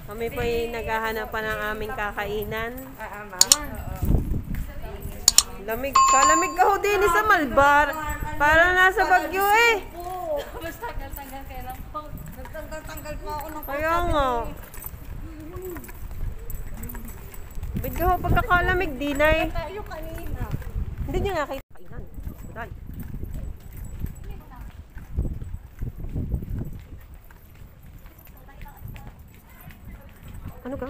Kami po ay naghahanap pa ng aming kakainan. Lamig, kalamig ka ho din sa Malbar. Para nasa Bagyo eh. Mas tanggal-tanggal kailan po. Nagtanggal pa ako ng Kaya nga. Bigla ho pagkakalamig din ay. tayo kanina. Hindi niya nga kayo kainan. Dahil. Ano ka?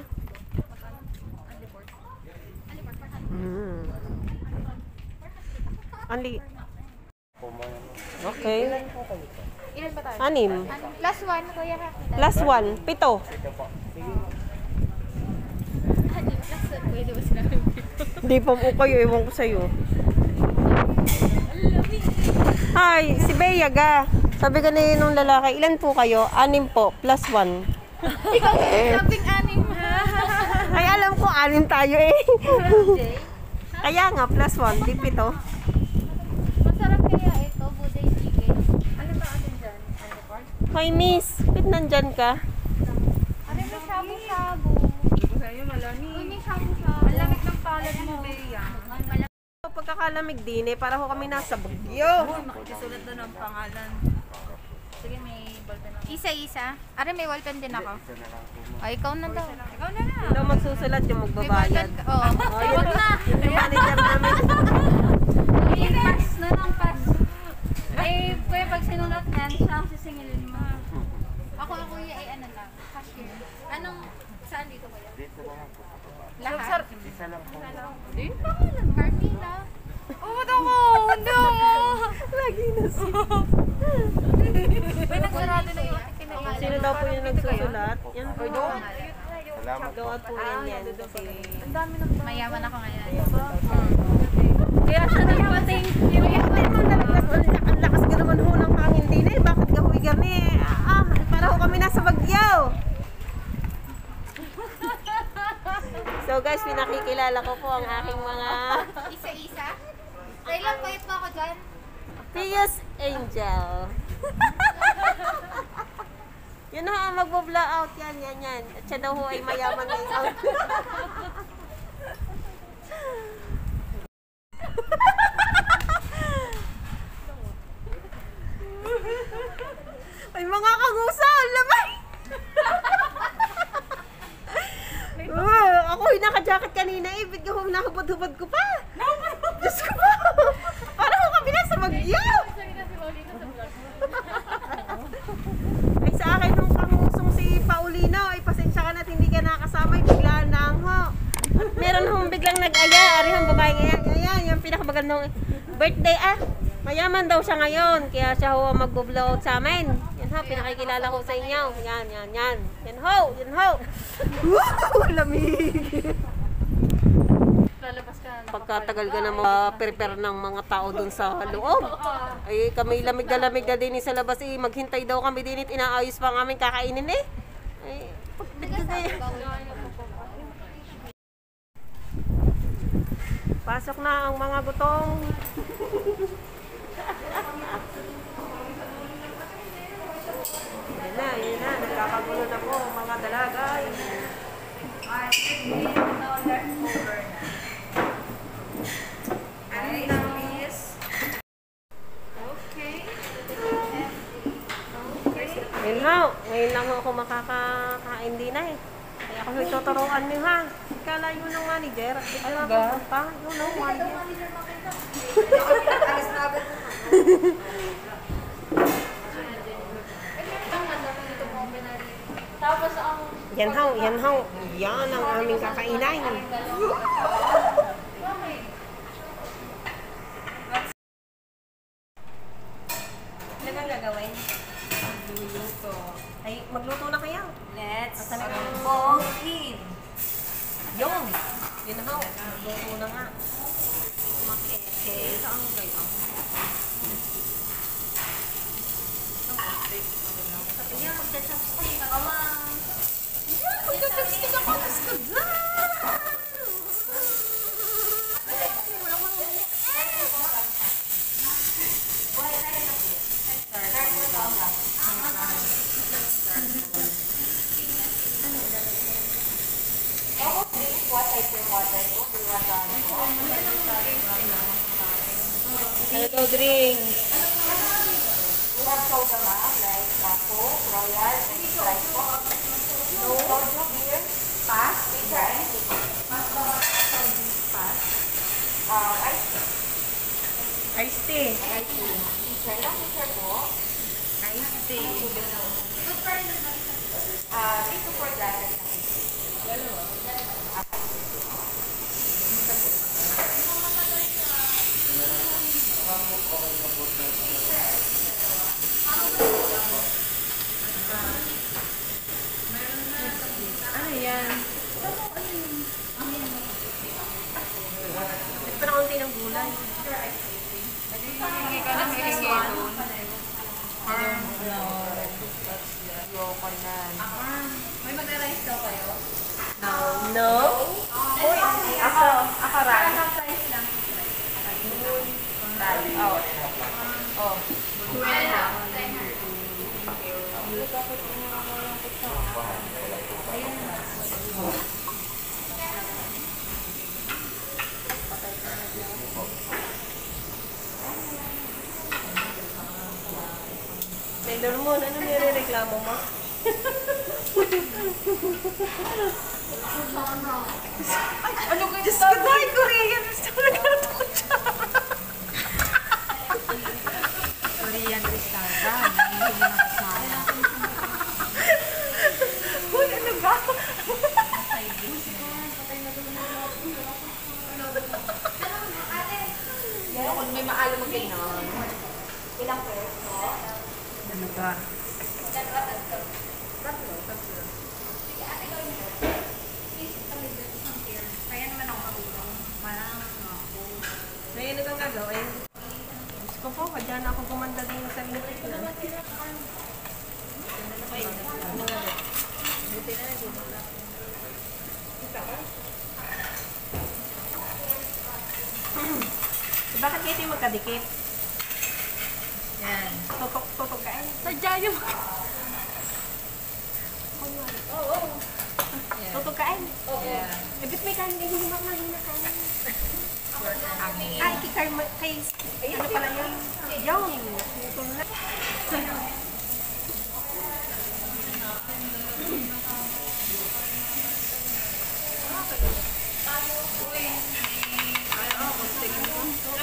Anli. Okay. Ilan ba tayo? 6. Plus 1, kuya ha. Plus 1. 7. Plus 1, kuya, di ba sinabi mo? Hindi pa po kayo. Ewan ko sa'yo. Hi, si Bea ga. Sabi ka nung lalaki, ilan po kayo? 6 po. Plus 1. Ikaw, sabing 6 ha. Ay, alam ko, 6 tayo eh. Kaya nga, plus 1. Di 7. Masarap kaya ito, buday chicken. Ano ba atin dyan? Hoy, miss. Ba't nandyan ka? Ano may shabu-shabu? Sa'yo malani. Uy, may shabu-shabu. Ang lamig ng palad mo, Bea. Pagkakalamig din eh, para ko kami nasa Bagyo. Makikisulat doon ang pangalan. Sige, may ballpen ako. Isa-isa? Are, may wallpen din ako. O, ikaw na daw. Ikaw na na. Sino magsusulat yung May magbabayad? wallpen ka. Oo. Huwag na. Yung manager namin. Ay, pass na lang, pass. Eh, kuya, pag sinulat yan, siya ang sisingilin mo. Ako, kuya, ay ano lang, cashier. Anong, saan dito kuya? Dito lang po. Lahat? Isa lang po. Di ba? Carmila. Oo, ako. Hindi ako. Lagi na siya. May nagsarado na yung kinakain. Sino daw po yung nagsusulat? Yan po. Salamat po. Gawat po yan. Kasi Mayaman ako ngayon. Kaya siya nagpa-thank you. ang lakas ka naman ho ng hangin din eh. Bakit ka huy gani? Para ho kami nasa Bagyo. So guys, pinakikilala ko po ang aking mga Isa-isa? Kailan payat pa ako dyan? Pious Angel. Yun ho ang magbo-blow out yan. At siya daw ho ay mayaman ngayon. Ay mga kagusal naman! Ako yung naka-jacket kanina eh. Bigla ko nakabad-hubad ko pa. Diyos ko pa. Para ko kami nasa Bagyo. Ay sa akin nung pangusong si Paulino, ay pasensya ka na at hindi ka nakasama. Bigla na ho. At meron hong biglang nag-aya. Ari hong babaeng aya. Yung pinakamagandang birthday Mayaman daw siya ngayon. Kaya siya ho mag-blow out sa amin. Yan ho, pinakikilala ko sa inyo. Yan. Yan ho. Lamig. Lalabas ka na. Pagkatagal ka na prepare ng mga tao dun sa loob. Ay kami lamig na din sa labas eh. Maghintay daw kami din at inaayos pa ang aming kakainin eh. Ay, pasok na ang mga gutong. Yan na. Nagkakagulo na po mga dalagay. Ngayon lang ako makakakain din eh. Kaya ako tuturuan niyo ha. Kala yun ng manager. Ay, mapupunta. Yun ang manager. Alis na agad. Tapos ang... Yan ho. Yan ang aming kakainan. Ano bang gagawin? Magluluto. Ay, magluto na kayo. Let's Talagang- go in. Yun. Yun na ho. Magluto na nga. Okay. Saan mo kayo? Kaya magcha-chopstick ako, ma'am. Magka-chopstick ako. Diyos ko dyan. Ano to, drink? We have soda ma'am, like Coke, Royal, and Sprite po. No soju, beer, pass, pizza, anything. Pass. Ice tea. Iced tea. Pizza lang, pizza po. Iced tea. 3 to 4 glasses na pizza. Ano yan? Ito na konti ng gulay. Hindi ka na hihingi doon. Ayoko na. May mag-rice daw kayo? No? Ako rin. Half rice lang. Oh. Oh. Taylor mo, ano nire-reklamo mo? Ano kayo Diyos ko, dahil Korean. Gusto ko nagkaroon ko siya. Korean restaurant? Hindi mo nakasala. Uy, ano ba? Kung may maalam mo gano'n. Ilang pairs po? Ano ba? Kaya naman ako marunong. Parang ako. May ano kang gagawin? Diyos ko po, kadyan ako gumanda din sa lintik na. Bakit kayo ito magkadikit? Yan. Tutok kain. Sadya yung... Tutok kain. Yeah. Ibig may kain kayo, hindi mahina kain. Ami. Ay, kay ano pala yun? Yung, ito na.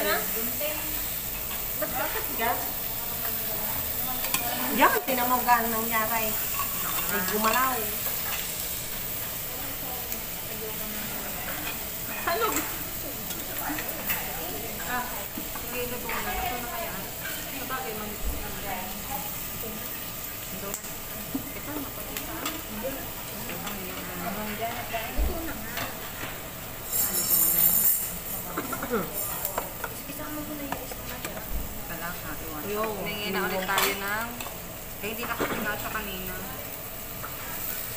Ano? Bakit ka? Yan, tinamogan ng nangyari. Ay, gumalaw. Halog. Sige, luto na. Luto na kaya. Sa bagay, ito, napagkita. Ito lang, iwan. Yo. Hingi na ulit tayo ng... Eh, hindi na kasi nga siya kanina.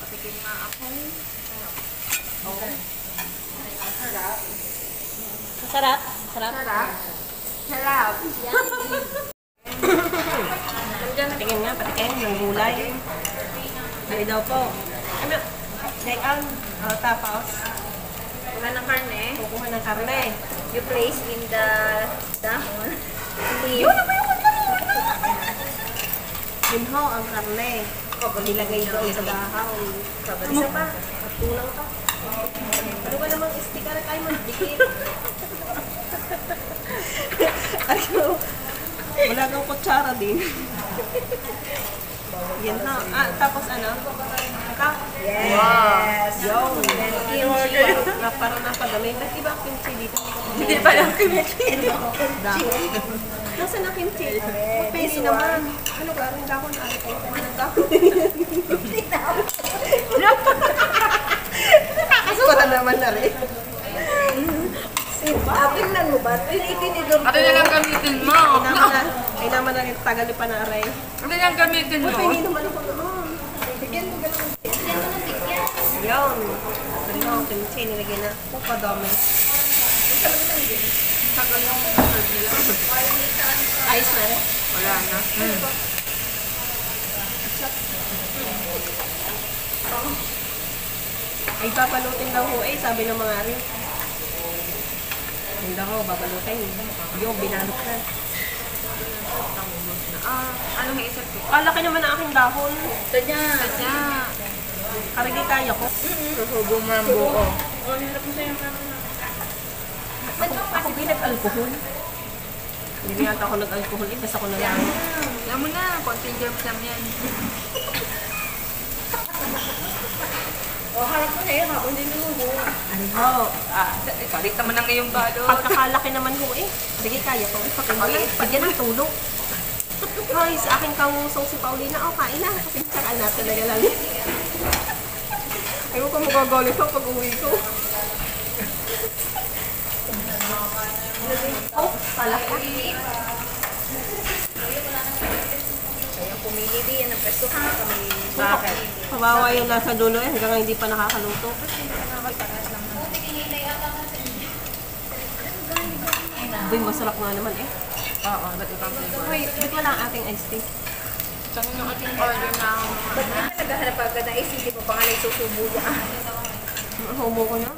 Patikim nga ako. Sarap? Sarap? Sarap. Patikim nga, patikim ng gulay. Dali daw po. Ano? Dayan. Tapos, Wala ng karne. kukuha ng karne. You place in the dahon. Yun na ba yung kanina? Yun ho, ang karne. Nilagay doon sa dahaw. Isa pa. At tulang pa. Ano ba namang sticker tayo magdikit? Ano? Wala kang kutsara din. Yan ho. Tapos ano? Ito? Yes. Yung. Parang napagamay. Ba't iba ang kimchi dito? Hindi pa lang kimchi. Dahon. Nasaan na kimchi? Pwede naman. Ano ka? Ang dahon. Ano kayo? Ang dahon. Nakakasuwa naman na rin. Tingnan mo ba? Itinidor Ate na lang gamitin mo. Ay naman na rin tagal pa na aray. Ate na lang gamitin mo. Pwede naman ako naman. Yun. Ano, kimchi. Nilagay na. Padami. Tagal yung serve nila. Ayos na rin. Wala na. Ay papalutin daw ho eh. Sabi ng mga rin. Hindi ako, babalutin. Yung binalot na. Anong iisip ko? Kalaki naman ang aking dahon. Tadya. Karigi kaya ko. Hubo mo ang buo. Ako nag-alcohol. Hindi na yata ako nag-alcohol. Basta ko na lang. Alam mo na, konting germs lang yan. Harap mo na yun, habang dinubo. Ano ho? Kalit naman ang iyong balot. Pagkakalaki naman ho eh. Sige, kaya ko. Pagyan ng tulog. Hoy, sa aking kangusong si Paulina, kain na. Pinsaraan natin talaga lang. Ayaw ko magagalit ako pag uwi ko. Palaki. Kaya pumili din ang pwesto ka kami. Bakit? Kawawa yung nasa dulo eh. Hanggang hindi pa nakakaluto. Uy, masarap nga naman eh. Oo, ba't ibang flavor? Hoy, ba't wala ang ating iced tea? Saan yung ating order na Ba't ka naghahanap agad na hindi mo pa nga nagsusubo yan? Humo ko na.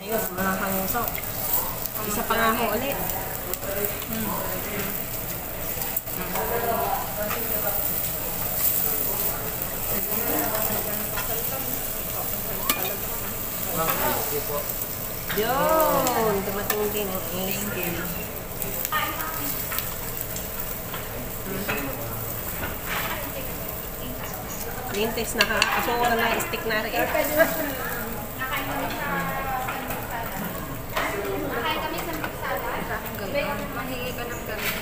Ayun, mga kangusok. Isa pa nga ho ulit. Yun, dumating din ang iced tea. Lintes na ka. Kaso wala na stick na rin. Nakain kami sa miksala. ganyan. Mahingi ka ng ganyan.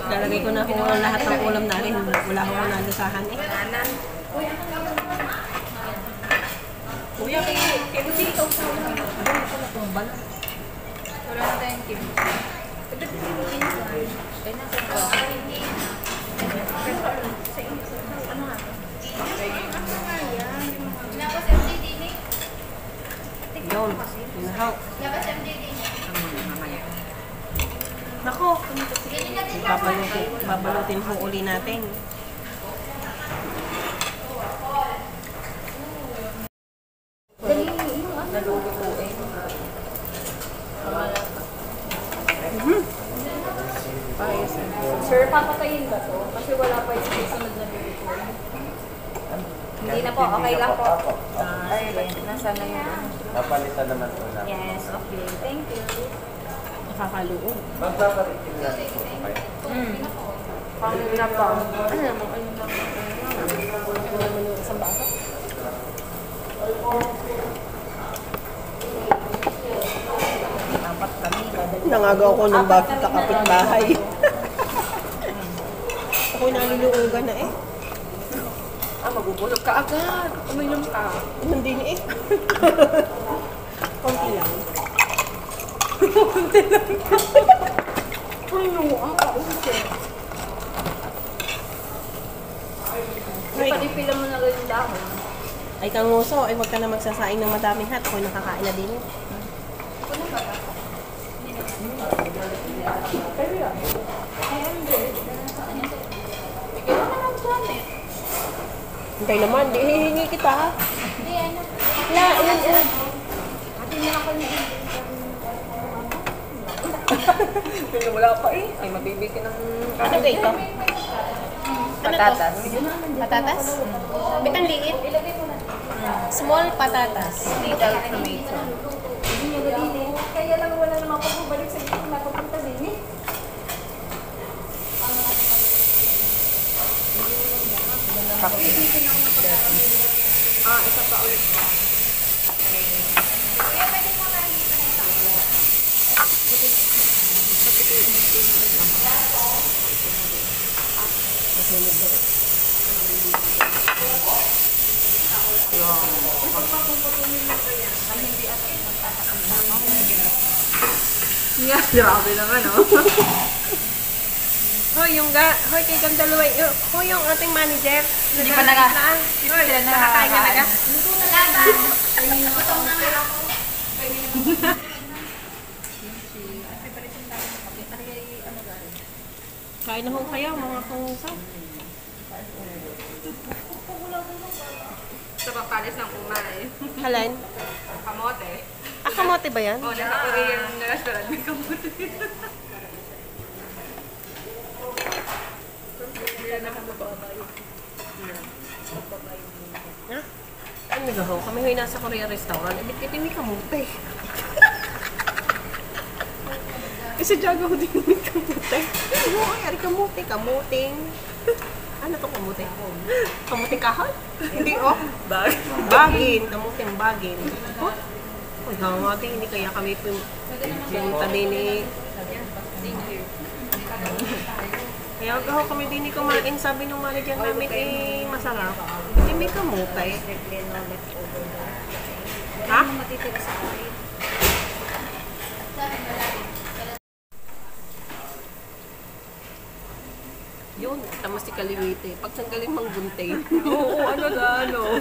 Lalagay ko na ho ang lahat ng ulam na rin. Wala ko na nalusahan eh. Kuya, kaya mo dito. Wala na tayong kim. Labas MDD ni. Yun, inahaw. Labas MDD ni. Nako, Ganyan natin babalutin ho uli natin. Sir, papatayin ba to? Kasi wala pa yung susunod na video. Hindi na po, okay lang po. Ay, nasa na yun? Napalitan naman po na. Yes, okay. Thank you. Nakakaluon. Magpaparitin lang po kayo. Pangina pa. Ano naman? Isang baka. Dapat kami. Nangagaw ko ng bakit sa kapitbahay. Ako'y naluluugan na eh. Magubulog ka agad. Uminom ka. Hindi niya eh. Konti lang. Ano? Ang kausap. Palipila mo na rin yung dahon. Ay kanguso, ay huwag ka na magsasaing ng madaming hat. Ako'y nakakain na din eh. Hintay naman, di hihingi kita ha. Hindi, ano. Yun. Pero wala pa eh. Ay, mabibitin ng... Ano ba ito? Patatas. Patatas? Bitang liit. Small patatas. Little tomato. Kaya lang wala naman ako bumalik sa gitna napapunta din eh. Isa pa ulit pa. Yeah, grabe naman, oh. Hoy, hoy, kay Gandaloy. Hoy, yung ating manager. Hindi pa hindi pa sila nakakain na naga. Gutom na nga ako. Kain na ho kayo, mga kanguso. Sarap papalis ng kumay. Halin? Kamote. Ah, kamote ba yan? O, nasa Korean na restaurant may kamote. Ha? Ano ga ho? Kami ho'y nasa Korea restaurant. Ibit kita may kamote. Kasi jaga ho din may kamote. Oo, ay kamote. Kamuting. Ano to kamote? Kamuting kahon? Hindi oh. Bagin. Kamuting bagin. Oh? Uy, kamote. Hindi kaya kami pumunta din eh. Kaya gaho kami din kumain, sabi nung manager namin eh masarap. Hindi may kamutay. Ha? Yun, tama si Kaliwite. Pag sanggaling mangguntay. Oo, ano na, ano.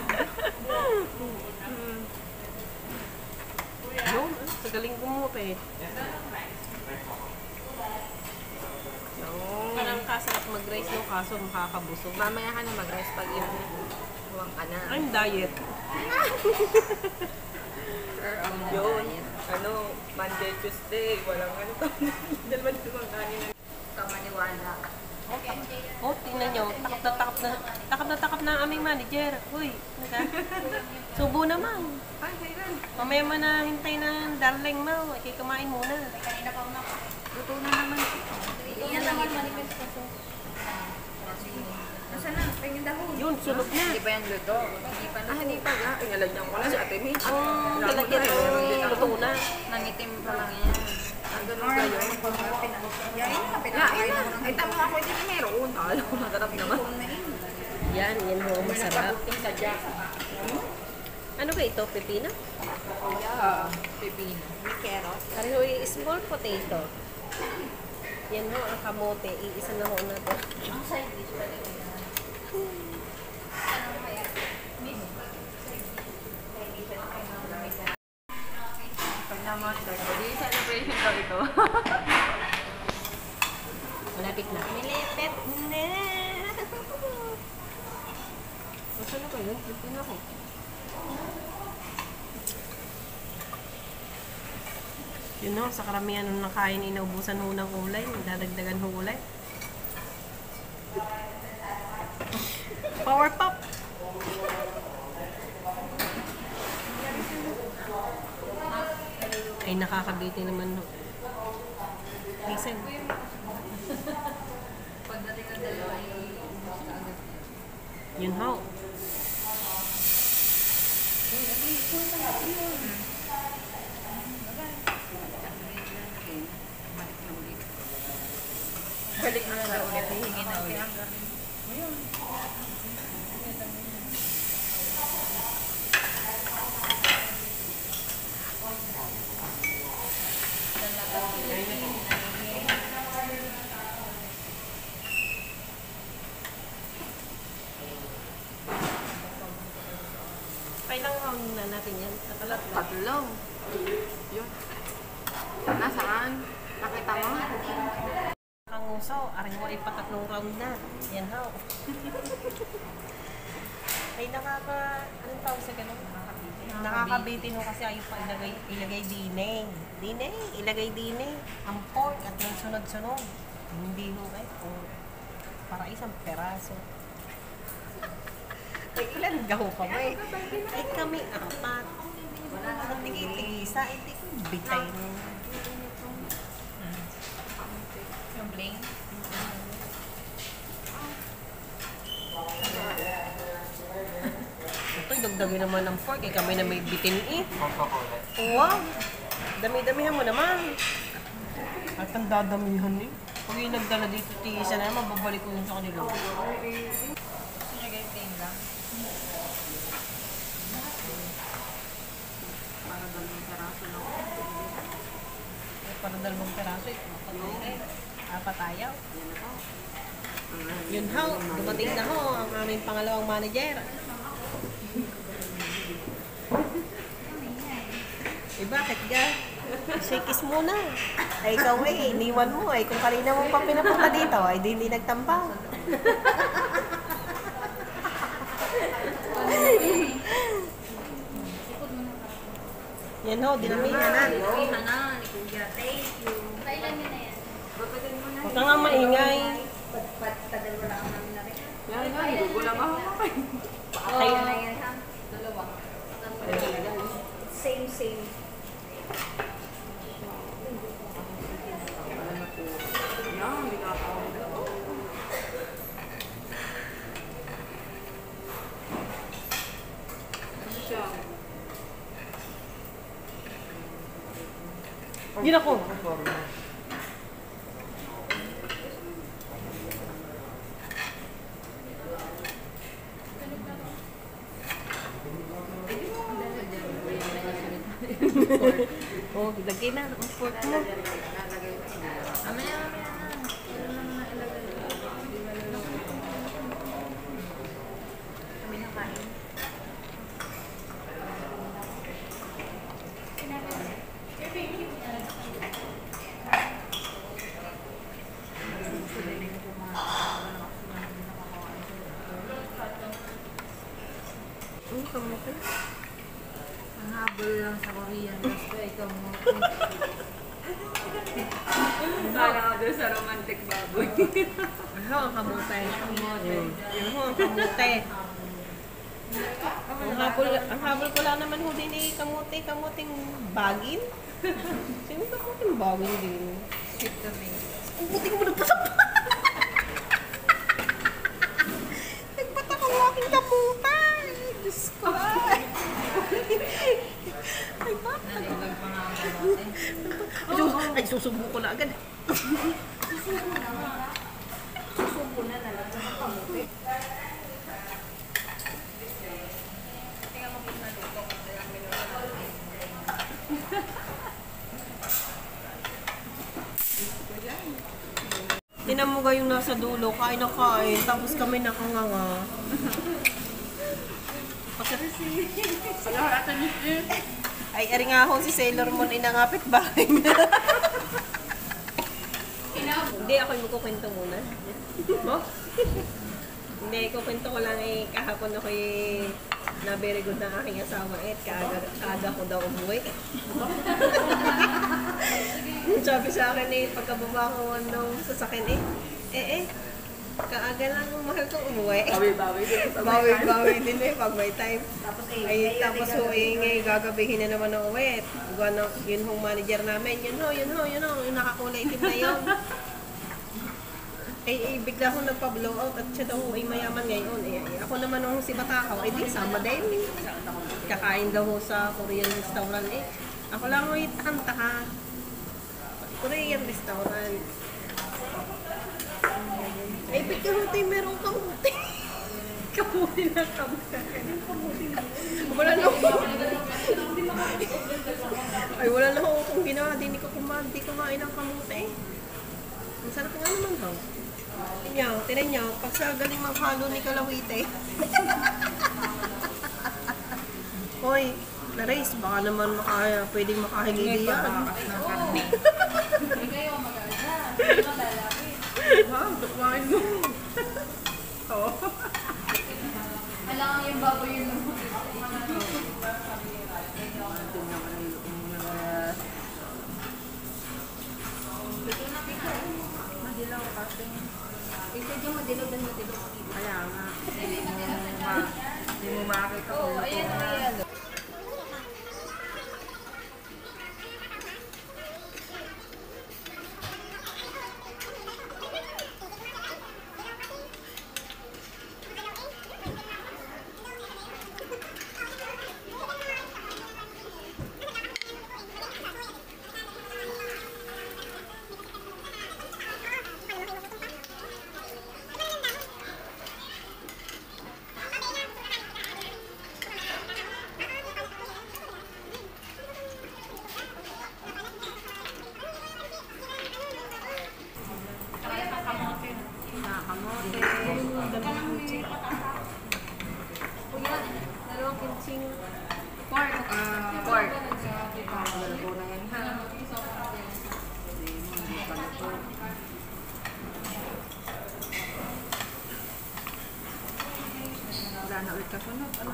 Yun, sanggaling gumupit. Parang kasarap mag-rice no, kaso makakabusog. Mamaya ka na mag-rice pag yun. Huwag ka na. I'm diet. Yun. Ano, Monday, Tuesday, walang ano to. Dalawang kanin na kamaniwala. Oh, tingnan nyo. Takap na ang aming manager. Uy, naka. Subo naman. Ay, kailan? Mamaya mo na hintay ng darling mo. Ikay kumain muna. Kanina pa una. Luto na naman. Iyan lang yung manifest ko. Nasaan na? Pahingin dahon. Yun, sunog na. Hindi pa yan luto. Hindi pa na. Ah, hindi pa ga. Ay, nalagyan ko na si Ate May. Ang lalagyan ng luto na. Nangitim pa lang yan. Ah, ganun ba yun? Ay, tama ako. Hindi na meron. Alam ko, masarap naman. Yan ho, masarap. Ano ba ito? Pepino? Yeah. Pepino. Carrot. Pareho yung small potato. Yan ho, ang kamote. Iisa na ho na to. Ang side dish pa rin. Pag naman, di celebration daw ito. Malapit na. Malapit na. Masa na ba yun? Dito na ako. Yun ho, sa karamihan nung nakain, inaubusan ho ng ulay. Dadagdagan ho ulay. Power pop! Ay, nakakabiti naman ho. Listen. Pagdating ng dalawa, iubos na agad. Yun ho. Balik na lang ulit. Hihingi na ulit. Kailang round na natin yan? Nakalat ba? Tatlo. Yun. Nasaan? Nakita mo? Kanguso, aring mo ay patatlong round na. Yan ho. Ay anong tawag sa ganun? Nakakabitin ho kasi ayaw pa ilagay dine. Dine, ilagay dine. Ang pork at yung sunod-sunod. Hindi ho kayo. Para isang peraso. Ay, ilan daw kami? Ay, kami apat. Wala na nang tigisa. Ay, di ko bitay mo. Yung bling. Ito, dagdagin naman ng pork. Eh, kami na may bitin eh. Wow! Dami-damihan mo naman. At ang dadamihan eh. Pag yung nagdala dito, tigisa na naman, babalik ko yun sa kanila. Sinagay plain lang. Para dalawang peraso lang. Para dalawang peraso eh. Apat ayaw. Yan na po. Yun ho, dumating na ho ang aming pangalawang manager. Eh bakit ga? Shakis muna. Ay ikaw eh, iniwan mo eh. Kung kanina mo pa pinapunta dito, ay di hindi nagtambang. Yan ho, dinamihan na. Iha na, ni Kuya. Thank you. Kailan yun na yan? Babagan mo na. Huwag ka nga maingay. Padalwa lang namin na rin. Yan nga, igugulang ako. Kaya na yan ha? Dalawa. Same. Yan, hindi ka ako. Ano siya? Yun ako. Oh, lagay na ang fork mo. Mamaya na. Kami na kain. Kamuti. Ang habol lang sa Korean. Basta ikaw mo. Kala ka doon sa romantic baboy. Ano ang kamuti? Yun ho, ang kamuti. Ang habol ko lang naman ho din kamuting bagin. Sino kamuting bagin din? Sweet to me. Ang buti mo nagpasak. Nagpatak ang aking kamutay. Diyos ko. Ay, bakit? Nalibag pa nga ang kamote. Ay, susubo ko na agad. Susubo na talaga ng kamuti. Tingnan mo kung naluto ko na lang Tinan mo yung nasa dulo, kain na kain, tapos kami nakanganga. Ay, ari nga ho si Sailor Moon inangapit bahay niya. Hindi, ako yung magkukwento muna. Mo? Hindi, kukwento ko lang kahapon ako na very good ng aking asawa kaaga ko daw umuwi. Sabi sa akin pagkababa ko nung sasakyan kaaga lang ang mahal kong umuwi. Bawi-bawi din. Bawi-bawi din pag may time. Tapos gagabihin na naman ng uwi. Yun hong manager namin, yun ho, yung nakakulay itim na yun. Bigla akong nagpa-blow out at siya daw ay mayaman ngayon. Ako naman nung si Batakaw, di sama din. Kakain daw ho sa Korean restaurant Ako lang ay takang-taka. Korean restaurant. Bigla ho tayo merong kamuti. Kamuti na kamuti. Wala na ho. Ay, wala na ho kung ginawa. Di ko kumain ng kamuti. Ang sarap nga naman ho. Tinan niyo, pag sa galing maghalo ni Kalawite. Hoy, na-race, baka naman pwedeng makahingi diyan. Hindi kayo mag-alala. Hindi mo lalaki. Wow, tukwain mo. Oo. Alam yung baboy yun lang. Madilaw kasi. Isa yung madilaw din madilaw. Kaya nga. Hindi mo makakita kung Oo, ayan na yan. Kuya, dalawang kimching. pork. Pork. Luto na yan ha. Hindi pa luto. wala na ulit kasunod. Ano?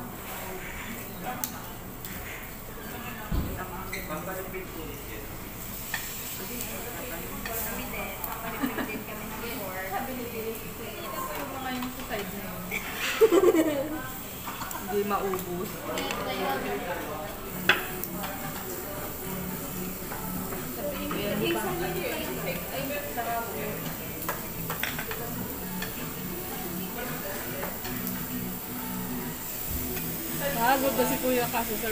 Hindi maubos. Pagod na si Kuya kasi sir.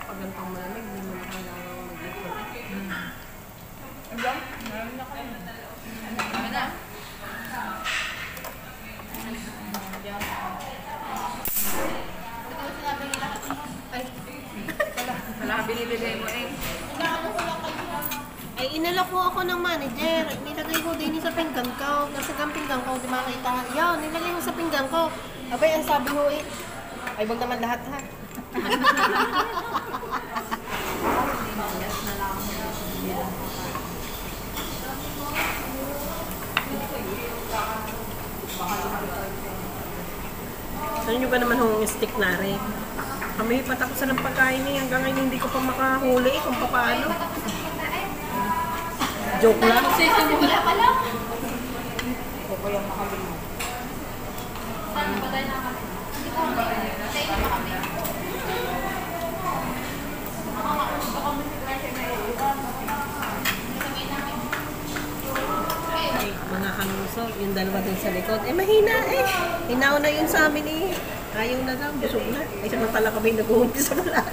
Pag gantong malamig, hindi mo na kailangan mag-ipon. Wala ka binibigay mo eh. Ay, inalok ko ako ng manager. Nilagay ko din sa pinggan ko. Kasi ang pinggan ko, di makita. Yan, nilagay ko sa pinggan ko. Abay, ang sabi ko eh. Ay, wag naman lahat ha. Saan nyo ba naman hong stick na rin? Kami patakusan ng pagkain eh. Hanggang ngayon hindi ko pa makahuli eh kung paano. Joke lang. Wala pa lang. Saan ba tayo nakakami? Hindi ko kami. Tayo na ba kami? Ay, mga kanuso, yung dalawa dun sa likod. Eh, mahina eh. Hinaw na yun sa amin eh. Ayaw na daw, busog na. Ay, samantala kami nag-uumpisa pala.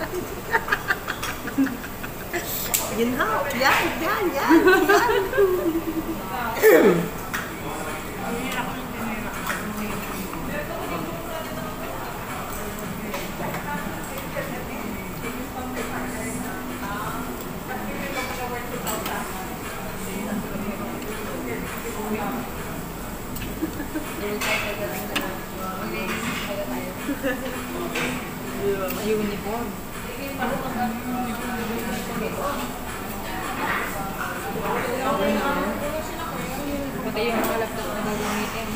Yun ha, yan. Uniform. Pati yung mga laptop na gagamitin.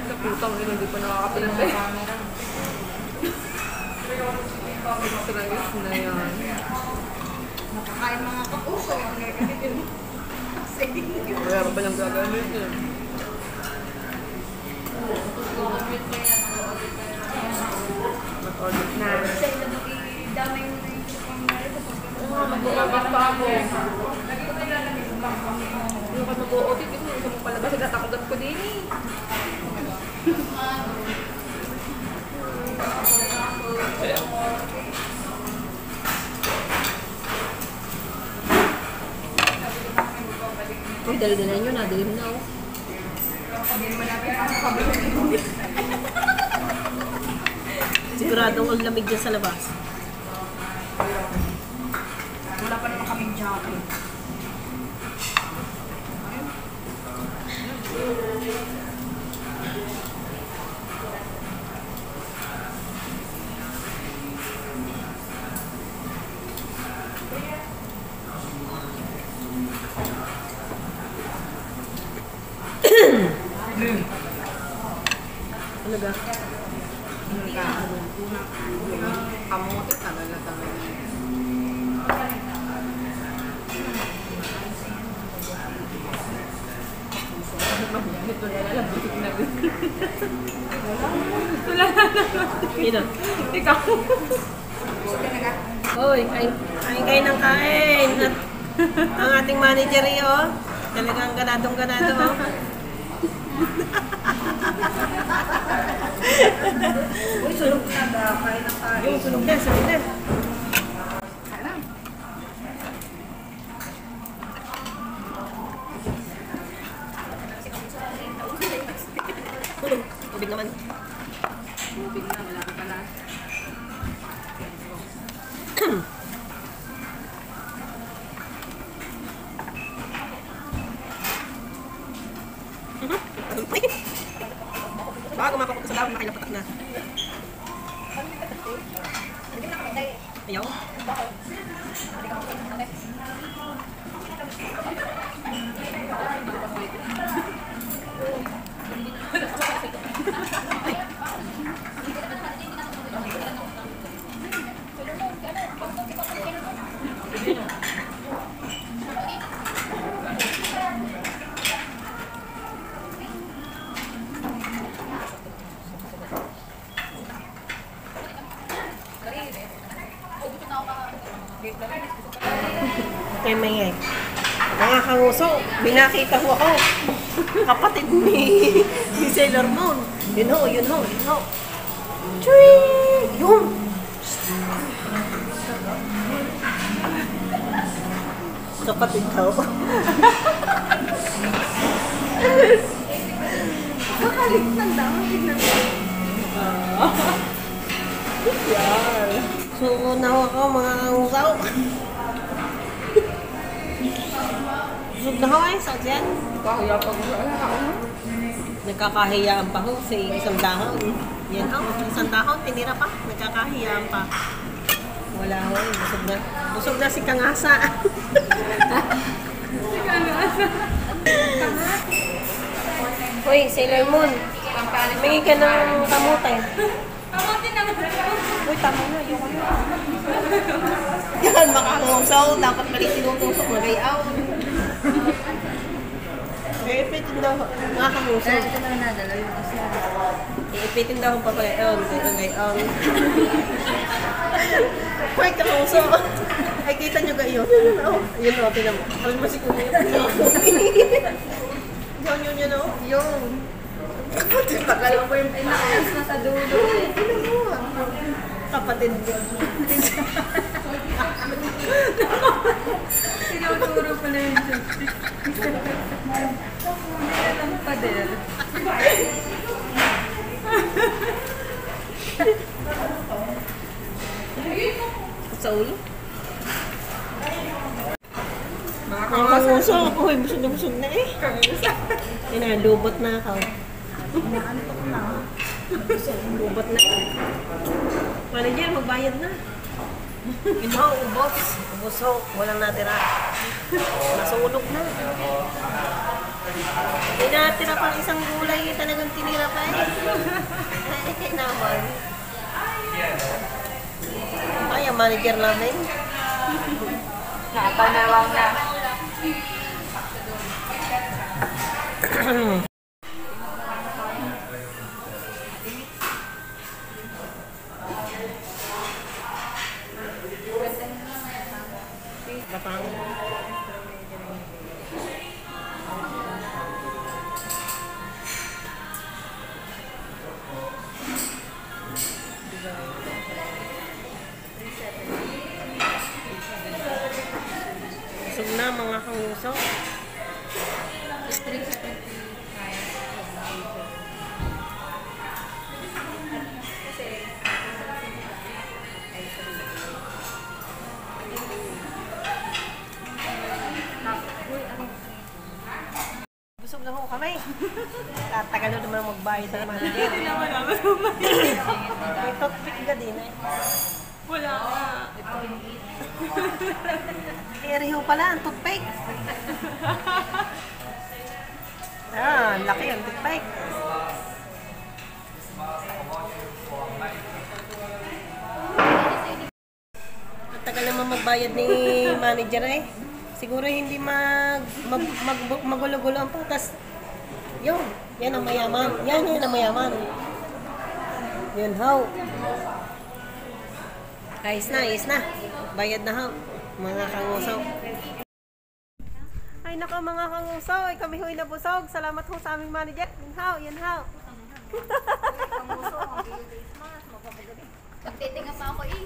Kaputang nila, hindi pa nakakapilan eh. Stress na yan. Nakakain mga kapuso. Wala pa nang gagamitin. Mag-order na. Damay mo na yung Mag-uubos pa ako. Yung ka mag-uubos, ito mo palabas, nagtatakugat ko din eh. Uy, dali-dali nyo, nadilim na oh. Siguradong ang lamig dyan sa labas. Wala pa naman kaming jacket. Ano ba? Kamote, tagal na tagal. Ito na lang, busog na busog. Wala na naman. Sino? Ikaw. Uy, kain kayo ng kain. At ang ating manager eh, oh. Talagang ganadong-ganado, oh. Uy, sulog na ba? Kain na kain. Yung sunog na, sunog na. Tubig naman. Tubig na, wala ka pala. Bago mapapunta sa lawang, nakilapatak na. Ayaw? Kay Mayay. Mga kanguso, binakita ko ako. Kapatid ni Sailor Moon. Yun ho, yun ho, yun ho. Chui! Yun! Kapatid daw. Kakaligtan daw. Tignan mo. Yan. So, nawa ko mga kangusaw. Busog na ho eh, sa dyan. Kaya pag Nagkakahiyaan pa ho sa isang dahon. Yan ho, isang dahon, tinira pa. Nagkakahiyaan pa. Wala ho, busog na. Busog na si Kangasa. si Kangasa. Uy, Sailor Moon. Mingi ka ng kamote. Kamote naman. Uy, tama na, yung kayo. Yan, makangusaw. Dapat mali tinutusok, magayaw. Iipitin daw, mga kangusaw. Ito na nadala yung isa. Iipitin daw ang papagayon. Gayon. Uy, kangusaw. Ay, kita nyo gayon. Yun o, tinan mo. Alam mo si Kuya. Yun o. Yun. Pagkala ko yung pinakalas na sa dulo. Kapatid ko. Tinuturo pala yung joystick. Ang pader. Sa ulo? Mga kanguso. Uy, busog na eh. Inalubot na ako. Lubot na. Manager, magbayad na. Ino, ubos. Ubos ho. Walang natira. Nasunog na. Hindi natira pang isang gulay. Talagang tinira pa eh. Ay, naman. Ay, ang manager namin. Nakapanawang na. Batang. Busog na mga kanguso. Busog na ho kami. Tatagal na naman magbayad ng manager. Hindi naman ako sumayin. May toothpick ka din eh. Wala ka. Eri ho pala ang toothpick. Ah, laki ang toothpick. Ang tagal naman magbayad ni manager eh. Siguro hindi magulo-gulo ang patas. Yun, yan ang mayaman. Yan ang mayaman. Yun ho. Ayos na. Bayad na ho. Mga kangusaw. Ay naka mga kangusaw. Ay kami ho'y nabusog. Salamat ho sa aming manager. Yan ho. Magtitinga pa ako eh.